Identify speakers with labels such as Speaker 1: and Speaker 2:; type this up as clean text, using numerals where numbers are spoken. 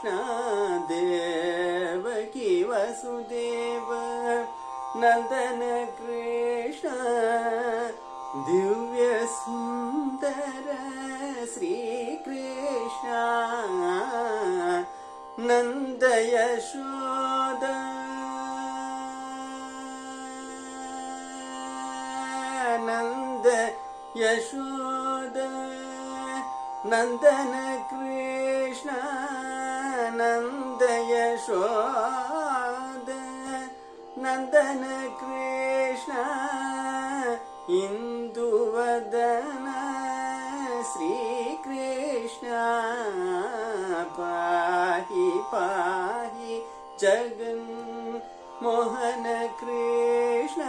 Speaker 1: कृष्ण देवकी वसुदेव नन्दन कृष्ण दिव्य सुन्दर श्रीकृष्ण नन्द यशोद नन्द यशोद नन्दन कृष्ण नन्द यशोद नन्दन कृष्ण इन्दुवदन श्रीकृष्ण पाहि पाहि जगन् मोहन कृष्ण